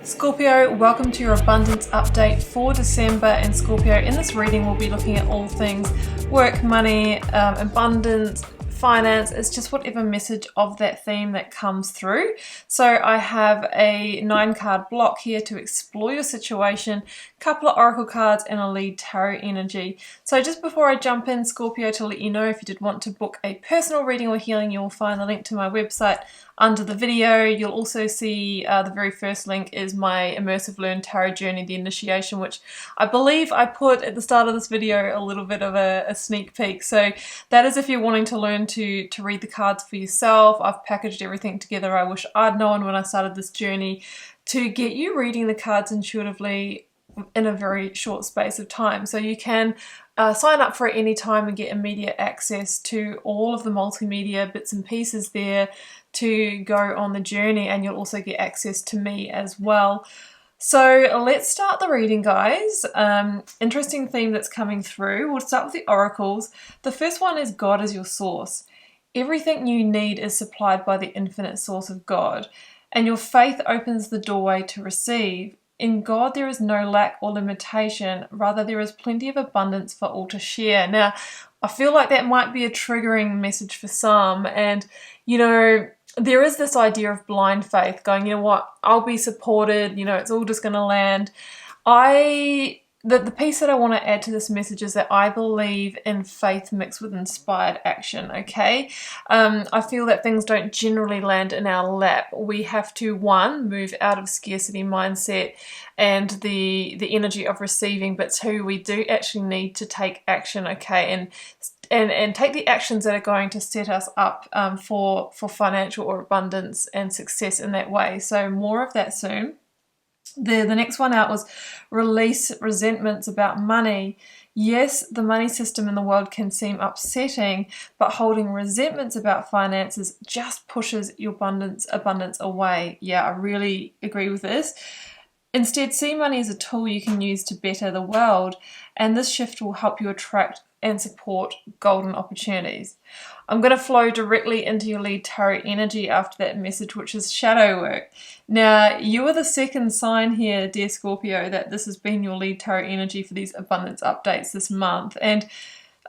Scorpio, welcome to your abundance update for December. And Scorpio, in this reading we'll be looking at all things work, money, abundance, finance. It's just whatever message of that theme that comes through. So I have a 9-card block here to explore your situation, a couple of oracle cards and a lead tarot energy. So just before I jump in, Scorpio, to let you know, if you did want to book a personal reading or healing, you'll find the link to my website under the video. You'll also see the very first link is my immersive learn tarot journey, the initiation, which I believe I put at the start of this video a little bit of a sneak peek. So that is if you're wanting to learn to read the cards for yourself. I've packaged everything together. I wish I'd known when I started this journey to get you reading the cards intuitively in a very short space of time. So you can sign up for it any time and get immediate access to all of the multimedia bits and pieces there to go on the journey, and you'll also get access to me as well. So let's start the reading, guys. Interesting theme that's coming through. We'll start with the oracles. The first one is God is your source. Everything you need is supplied by the infinite source of God, and your faith opens the doorway to receive. In God there is no lack or limitation, rather there is plenty of abundance for all to share. Now, I feel like that might be a triggering message for some, and you know, there is this idea of blind faith going, you know what, I'll be supported, you know, it's all just going to land. The piece that I want to add to this message is that I believe in faith mixed with inspired action, okay? I feel that things don't generally land in our lap. We have to, one, move out of scarcity mindset and the energy of receiving, but two, we do actually need to take action, okay? And take the actions that are going to set us up for financial or abundance and success in that way. So more of that soon. The next one out was release resentments about money. Yes, the money system in the world can seem upsetting, but holding resentments about finances just pushes your abundance away. Yeah, I really agree with this. Instead, see money as a tool you can use to better the world, and this shift will help you attract and support golden opportunities. I'm going to flow directly into your lead tarot energy after that message, which is shadow work. Now, you are the second sign here, dear Scorpio, that this has been your lead tarot energy for these abundance updates this month. And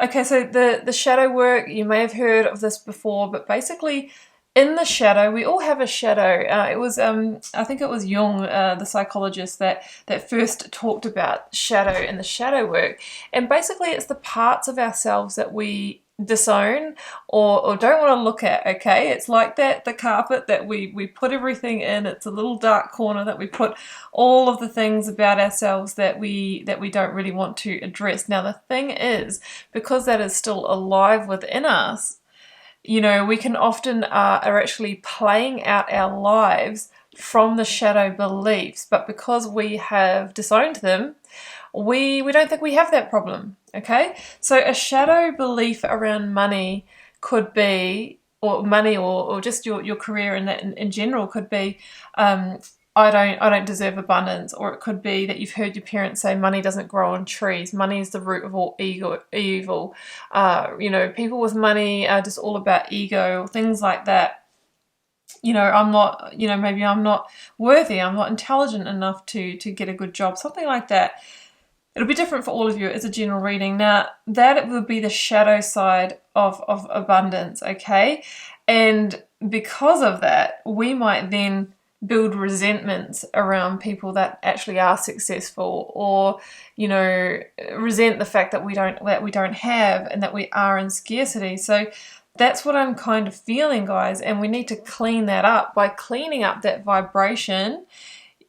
okay, so the shadow work, you may have heard of this before, but basically in the shadow, we all have a shadow. It was, I think it was Jung, the psychologist, that first talked about shadow and the shadow work. And basically it's the parts of ourselves that we disown or don't want to look at, okay? It's like the carpet that we put everything in. It's a little dark corner that we put all of the things about ourselves that we don't really want to address. Now the thing is, because that is still alive within us, you know, we can often are actually playing out our lives from the shadow beliefs, but because we have disowned them, we don't think we have that problem, okay? So a shadow belief around money could be, or money or just your career and that in general could be, I don't deserve abundance. Or it could be that you've heard your parents say money doesn't grow on trees. Money is the root of all evil. You know, people with money are just all about ego, things like that. You know, I'm not, you know, maybe I'm not worthy. I'm not intelligent enough to get a good job, something like that. It'll be different for all of you. It's a general reading. Now, that would be the shadow side of abundance, okay? And because of that, we might then build resentments around people that actually are successful, or you know, resent the fact that we don't have and that we are in scarcity. So that's what I'm kind of feeling, guys, and we need to clean that up. By cleaning up that vibration,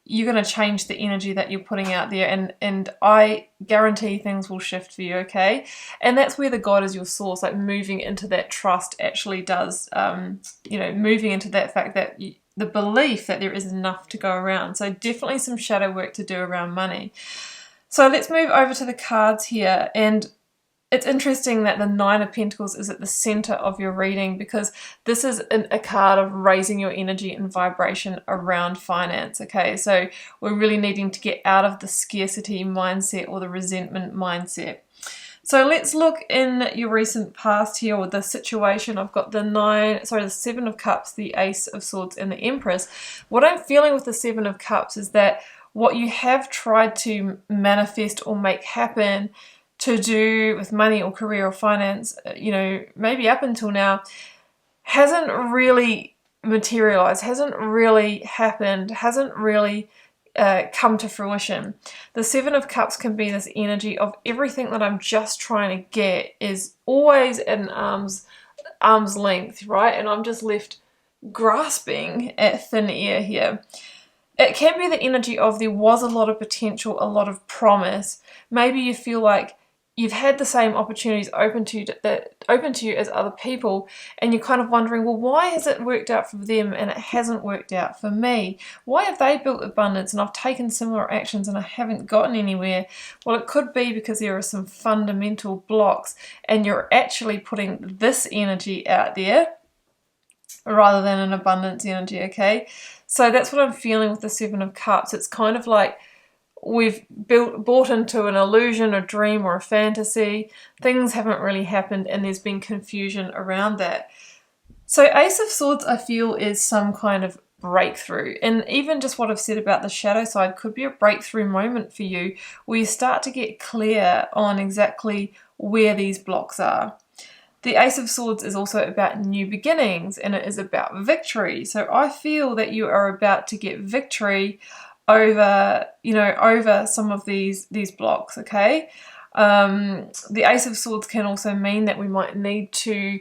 you're going to change the energy that you're putting out there, and I guarantee things will shift for you, okay? And that's where the God is your source, like moving into that trust actually does, you know, moving into that fact that the belief that there is enough to go around. So definitely some shadow work to do around money. So let's move over to the cards here, and it's interesting that the Nine of Pentacles is at the center of your reading, because this is a card of raising your energy and vibration around finance, okay? So we're really needing to get out of the scarcity mindset or the resentment mindset. So let's look in your recent past here, or the situation. I've got the Seven of Cups, the Ace of Swords, and the Empress. What I'm feeling with the Seven of Cups is that what you have tried to manifest or make happen to do with money or career or finance, you know, maybe up until now, hasn't really materialized, hasn't really happened, hasn't really come to fruition. The Seven of Cups can be this energy of everything that I'm just trying to get is always at an arm's length, right? And I'm just left grasping at thin air here. It can be the energy of there was a lot of potential, a lot of promise. Maybe you feel like you've had the same opportunities open to you as other people, and you're kind of wondering, well, why has it worked out for them and it hasn't worked out for me? Why have they built abundance and I've taken similar actions and I haven't gotten anywhere? Well, it could be because there are some fundamental blocks, and you're actually putting this energy out there rather than an abundance energy, okay? So that's what I'm feeling with the Seven of Cups. It's kind of like we've bought into an illusion, a dream, or a fantasy. Things haven't really happened, and there's been confusion around that. So Ace of Swords, I feel, is some kind of breakthrough. And even just what I've said about the shadow side could be a breakthrough moment for you, where you start to get clear on exactly where these blocks are. The Ace of Swords is also about new beginnings, and it is about victory. So I feel that you are about to get victory over some of these blocks, okay? The Ace of Swords can also mean that we might need to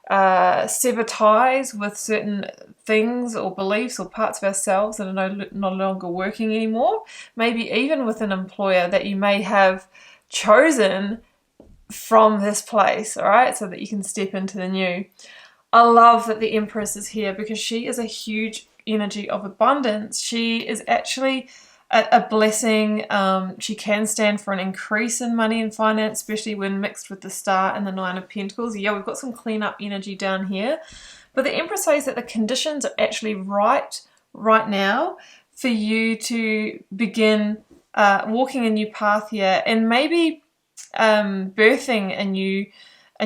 sever ties with certain things or beliefs or parts of ourselves that are no longer working anymore. Maybe even with an employer that you may have chosen from this place, all right, so that you can step into the new. I love that the Empress is here, because she is a huge energy of abundance. She is actually a blessing. She can stand for an increase in money and finance, especially when mixed with the Star and the Nine of Pentacles. Yeah, we've got some cleanup energy down here. But the Empress says that the conditions are actually right now for you to begin walking a new path here, and maybe birthing a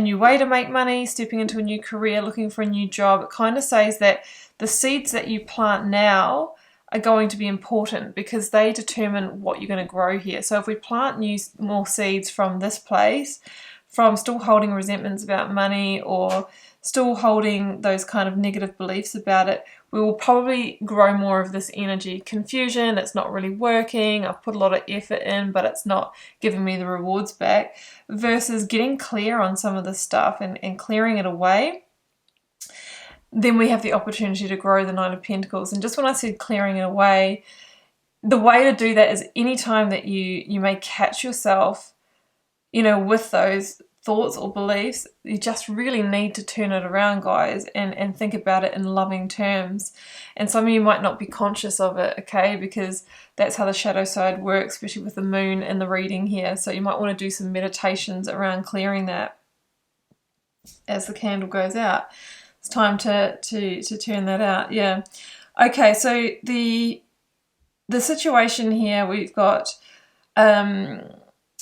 new way to make money, stepping into a new career, looking for a new job. It kind of says that the seeds that you plant now are going to be important, because they determine what you're going to grow here. So if we plant more seeds from this place, from still holding resentments about money or still holding those kind of negative beliefs about it, we will probably grow more of this energy. Confusion, it's not really working, I've put a lot of effort in, but it's not giving me the rewards back, versus getting clear on some of this stuff and clearing it away. Then we have the opportunity to grow the Nine of Pentacles. And just when I said clearing it away, the way to do that is anytime that you may catch yourself, with those thoughts or beliefs, you just really need to turn it around, guys, and think about it in loving terms. And some of you might not be conscious of it, okay, because that's how the shadow side works, especially with the moon and the reading here. So you might want to do some meditations around clearing that as the candle goes out. It's time to turn that out. Yeah. Okay, so the situation here, we've got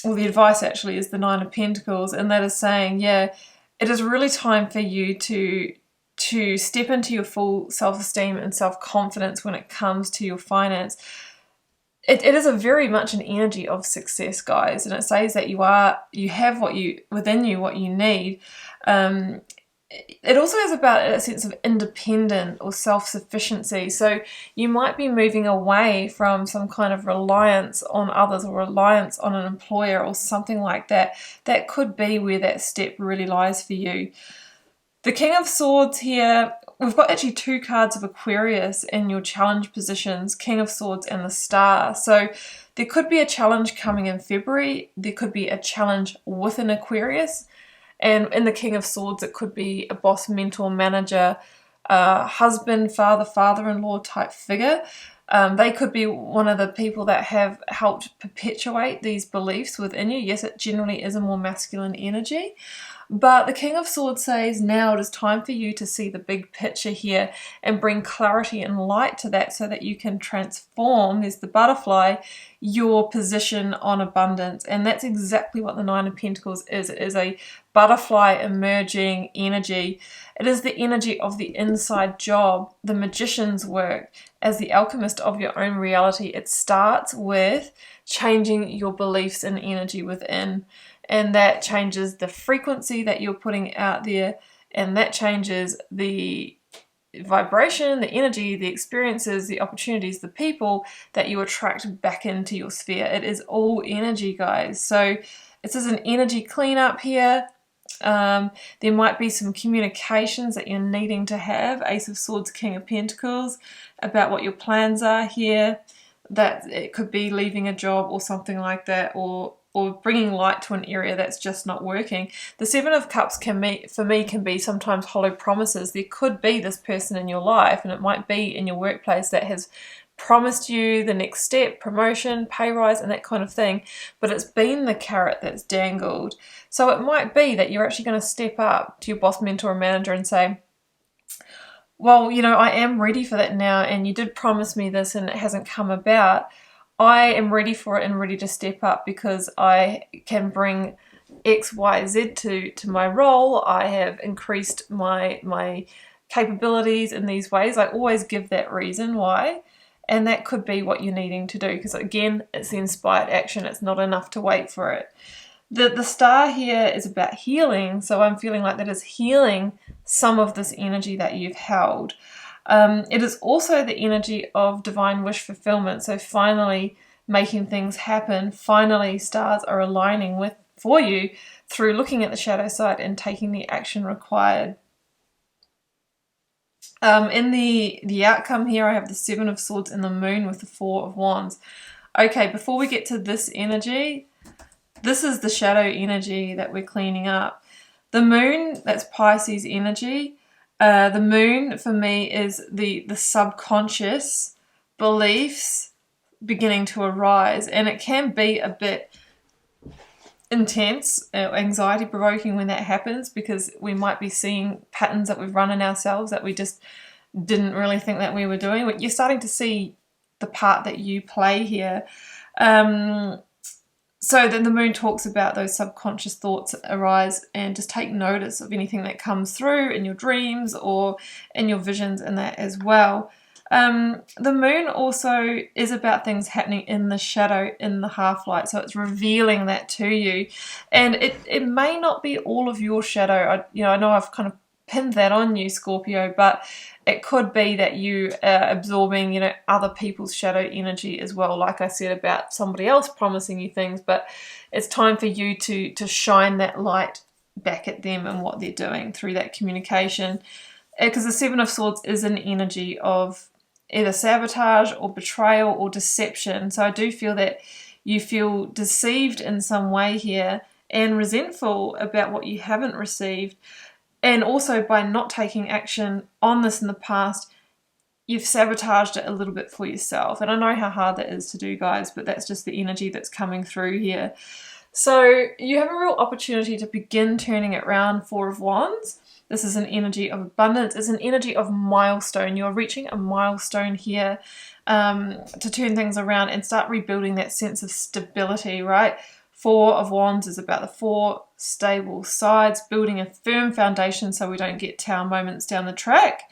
the advice actually is the Nine of Pentacles, and that is saying, yeah, it is really time for you to step into your full self-esteem and self-confidence when it comes to your finance. It is a very much an energy of success, guys, and it says that you have what you need. It also is about a sense of independent or self-sufficiency. So you might be moving away from some kind of reliance on others or reliance on an employer or something like that. That could be where that step really lies for you. The King of Swords here, we've got actually two cards of Aquarius in your challenge positions, King of Swords and the Star. So there could be a challenge coming in February. There could be a challenge with an Aquarius. And in the King of Swords, it could be a boss, mentor, manager, husband, father, father-in-law type figure. They could be one of the people that have helped perpetuate these beliefs within you. Yes, it generally is a more masculine energy. But the King of Swords says now it is time for you to see the big picture here and bring clarity and light to that so that you can transform, there's the butterfly, your position on abundance. And that's exactly what the Nine of Pentacles is. It is a butterfly emerging energy. It is the energy of the inside job, the magician's work. As the alchemist of your own reality, it starts with changing your beliefs and energy within. And that changes the frequency that you're putting out there, and that changes the vibration, the energy, the experiences, the opportunities, the people that you attract back into your sphere. It is all energy, guys. So this is an energy cleanup here. There might be some communications that you're needing to have, Ace of Swords, King of Pentacles, about what your plans are here. That it could be leaving a job or something like that, or bringing light to an area that's just not working. The Seven of Cups can be sometimes hollow promises. There could be this person in your life, and it might be in your workplace, that has promised you the next step, promotion, pay rise, and that kind of thing, but it's been the carrot that's dangled. So it might be that you're actually going to step up to your boss, mentor, or manager and say, well, you know, I am ready for that now, and you did promise me this and it hasn't come about. I am ready for it and ready to step up because I can bring X, Y, Z to my role. I have increased my capabilities in these ways. I always give that reason why, and that could be what you're needing to do, because again, it's the inspired action. It's not enough to wait for it. The star here is about healing, so I'm feeling like that is healing some of this energy that you've held. It is also the energy of divine wish fulfillment, so finally making things happen. Finally, stars are aligning for you through looking at the shadow side and taking the action required. In the outcome here, I have the Seven of Swords and the Moon with the Four of Wands. Okay, before we get to this energy, this is the shadow energy that we're cleaning up. The Moon, that's Pisces energy. The Moon for me is the subconscious beliefs beginning to arise, and it can be a bit intense, anxiety provoking when that happens, because we might be seeing patterns that we've run in ourselves that we just didn't really think that we were doing. But you're starting to see the part that you play here. So then the Moon talks about those subconscious thoughts arise, and just take notice of anything that comes through in your dreams or in your visions and that as well. The Moon also is about things happening in the shadow, in the half-light, so it's revealing that to you. And it may not be all of your shadow. I know I've kind of pinned that on you, Scorpio, but it could be that you are absorbing, other people's shadow energy as well, like I said about somebody else promising you things, but it's time for you to shine that light back at them and what they're doing through that communication. Because the Seven of Swords is an energy of either sabotage or betrayal or deception. So I do feel that you feel deceived in some way here and resentful about what you haven't received. And also, by not taking action on this in the past, you've sabotaged it a little bit for yourself. And I know how hard that is to do, guys, but that's just the energy that's coming through here. So you have a real opportunity to begin turning it around. Four of Wands. This is an energy of abundance. It's an energy of milestone. You're reaching a milestone here to turn things around and start rebuilding that sense of stability, right? Four of Wands is about the four stable sides, building a firm foundation so we don't get tower moments down the track.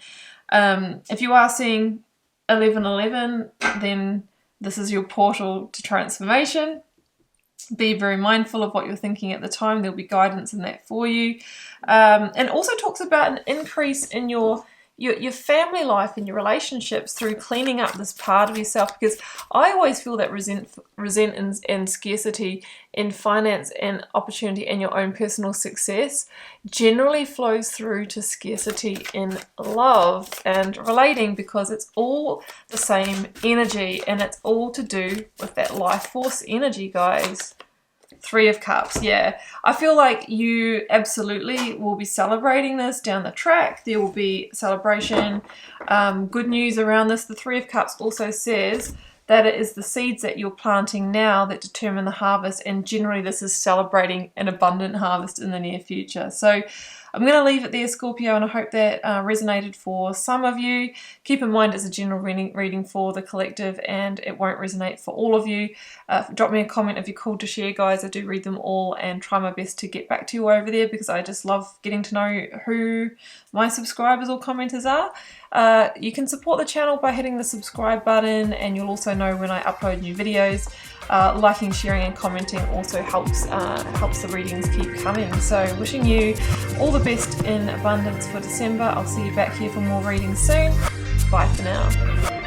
If you are seeing 1111, then this is your portal to transformation. Be very mindful of what you're thinking at the time. There'll be guidance in that for you. And also talks about an increase in your family life and your relationships through cleaning up this part of yourself, because I always feel that resent and scarcity in finance and opportunity and your own personal success generally flows through to scarcity in love and relating, because it's all the same energy and it's all to do with that life force energy, guys. Three of Cups, yeah. I feel like you absolutely will be celebrating this down the track. There will be celebration, good news around this. The Three of Cups also says that it is the seeds that you're planting now that determine the harvest, and generally this is celebrating an abundant harvest in the near future. So I'm going to leave it there, Scorpio, and I hope that resonated for some of you. Keep in mind it's a general reading for the collective and it won't resonate for all of you. Drop me a comment if you're called to share, guys. I do read them all and try my best to get back to you over there because I just love getting to know who my subscribers or commenters are. You can support the channel by hitting the subscribe button, and you'll also know when I upload new videos. Liking, sharing and commenting also helps the readings keep coming. So wishing you all the best in abundance for December. I'll see you back here for more readings soon. Bye for now.